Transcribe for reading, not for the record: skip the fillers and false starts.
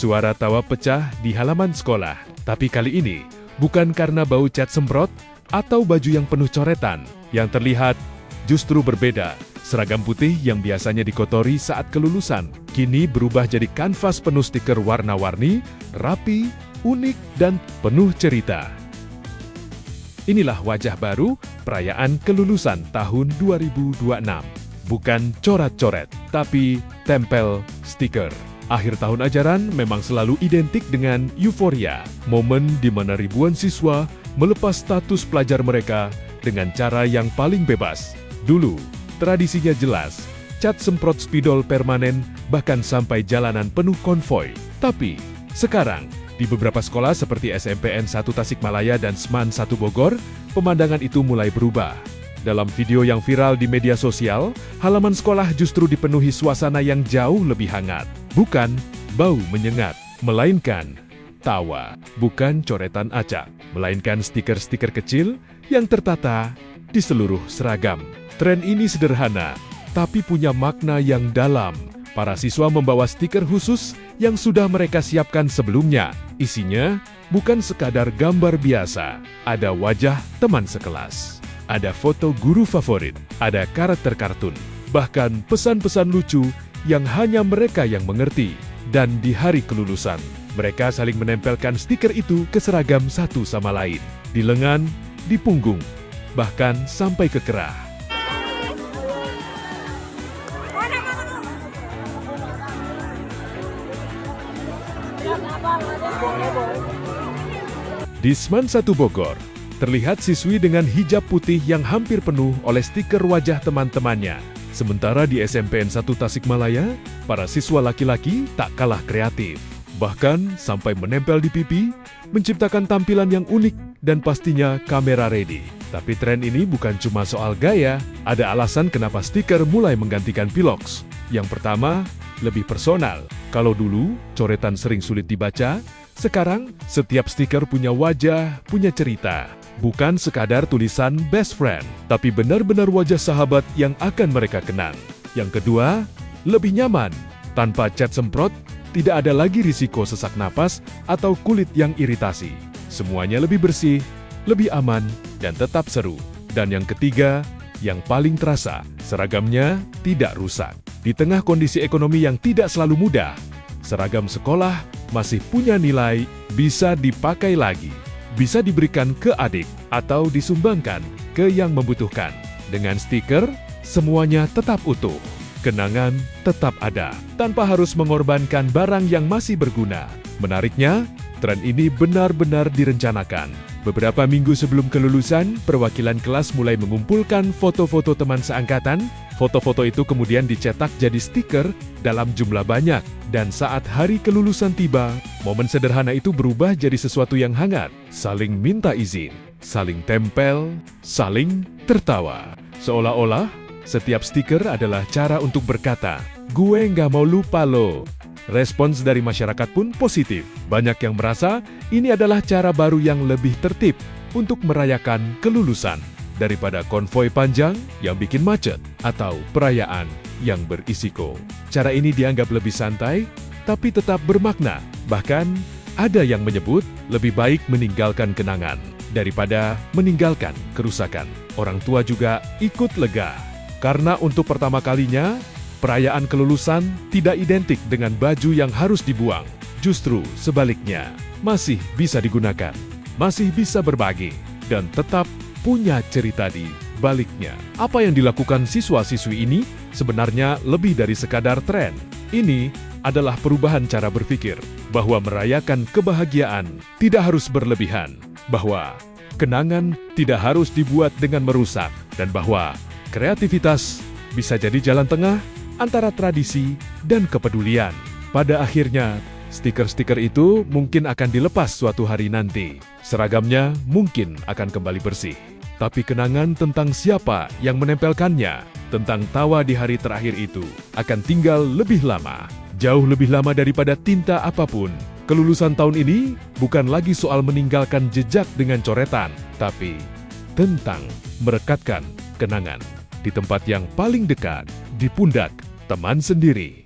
Suara tawa pecah di halaman sekolah. Tapi kali ini, bukan karena bau cat semprot atau baju yang penuh coretan. Yang terlihat justru berbeda. Seragam putih yang biasanya dikotori saat kelulusan, kini berubah jadi kanvas penuh stiker warna-warni, rapi, unik, dan penuh cerita. Inilah wajah baru perayaan kelulusan tahun 2026. Bukan coret-coret, tapi tempel stiker. Akhir tahun ajaran memang selalu identik dengan euforia, momen di mana ribuan siswa melepas status pelajar mereka dengan cara yang paling bebas. Dulu, tradisinya jelas, cat semprot spidol permanen bahkan sampai jalanan penuh konvoi. Tapi, sekarang, di beberapa sekolah seperti SMPN 1 Tasikmalaya dan SMAN 1 Bogor, pemandangan itu mulai berubah. Dalam video yang viral di media sosial, halaman sekolah justru dipenuhi suasana yang jauh lebih hangat. Bukan bau menyengat, melainkan tawa. Bukan coretan acak, melainkan stiker-stiker kecil yang tertata di seluruh seragam. Tren ini sederhana, tapi punya makna yang dalam. Para siswa membawa stiker khusus yang sudah mereka siapkan sebelumnya. Isinya bukan sekadar gambar biasa, ada wajah teman sekelas. Ada foto guru favorit, ada karakter kartun, bahkan pesan-pesan lucu yang hanya mereka yang mengerti. Dan di hari kelulusan, mereka saling menempelkan stiker itu ke seragam satu sama lain. Di lengan, di punggung, bahkan sampai ke kerah. Di SMAN 1 Bogor, terlihat siswi dengan hijab putih yang hampir penuh oleh stiker wajah teman-temannya. Sementara di SMPN 1 Tasikmalaya, para siswa laki-laki tak kalah kreatif. Bahkan sampai menempel di pipi, menciptakan tampilan yang unik dan pastinya kamera ready. Tapi tren ini bukan cuma soal gaya, ada alasan kenapa stiker mulai menggantikan piloks. Yang pertama, lebih personal. Kalau dulu, coretan sering sulit dibaca, sekarang setiap stiker punya wajah, punya cerita. Bukan sekadar tulisan best friend, tapi benar-benar wajah sahabat yang akan mereka kenang. Yang kedua, lebih nyaman. Tanpa cat semprot, tidak ada lagi risiko sesak napas atau kulit yang iritasi. Semuanya lebih bersih, lebih aman, dan tetap seru. Dan yang ketiga, yang paling terasa, seragamnya tidak rusak. Di tengah kondisi ekonomi yang tidak selalu mudah, seragam sekolah masih punya nilai, bisa dipakai lagi. Bisa diberikan ke adik atau disumbangkan ke yang membutuhkan. Dengan stiker, semuanya tetap utuh. Kenangan tetap ada, tanpa harus mengorbankan barang yang masih berguna. Menariknya, tren ini benar-benar direncanakan. Beberapa minggu sebelum kelulusan, perwakilan kelas mulai mengumpulkan foto-foto teman seangkatan. Foto-foto itu kemudian dicetak jadi stiker dalam jumlah banyak. Dan saat hari kelulusan tiba, momen sederhana itu berubah jadi sesuatu yang hangat. Saling minta izin, saling tempel, saling tertawa. Seolah-olah, setiap stiker adalah cara untuk berkata, "Gue nggak mau lupa lo." Respons dari masyarakat pun positif. Banyak yang merasa ini adalah cara baru yang lebih tertib untuk merayakan kelulusan daripada konvoi panjang yang bikin macet atau perayaan yang berisiko. Cara ini dianggap lebih santai, tapi tetap bermakna. Bahkan, ada yang menyebut lebih baik meninggalkan kenangan daripada meninggalkan kerusakan. Orang tua juga ikut lega, karena untuk pertama kalinya, perayaan kelulusan tidak identik dengan baju yang harus dibuang. Justru sebaliknya, masih bisa digunakan, masih bisa berbagi, dan tetap punya cerita di baliknya. Apa yang dilakukan siswa-siswi ini sebenarnya lebih dari sekadar tren. Ini adalah perubahan cara berpikir, bahwa merayakan kebahagiaan tidak harus berlebihan, bahwa kenangan tidak harus dibuat dengan merusak, dan bahwa kreativitas bisa jadi jalan tengah antara tradisi dan kepedulian. Pada akhirnya, stiker-stiker itu mungkin akan dilepas suatu hari nanti. Seragamnya mungkin akan kembali bersih. Tapi kenangan tentang siapa yang menempelkannya, tentang tawa di hari terakhir itu, akan tinggal lebih lama. Jauh lebih lama daripada tinta apapun. Kelulusan tahun ini bukan lagi soal meninggalkan jejak dengan coretan, tapi tentang merekatkan kenangan di tempat yang paling dekat, di pundak teman sendiri.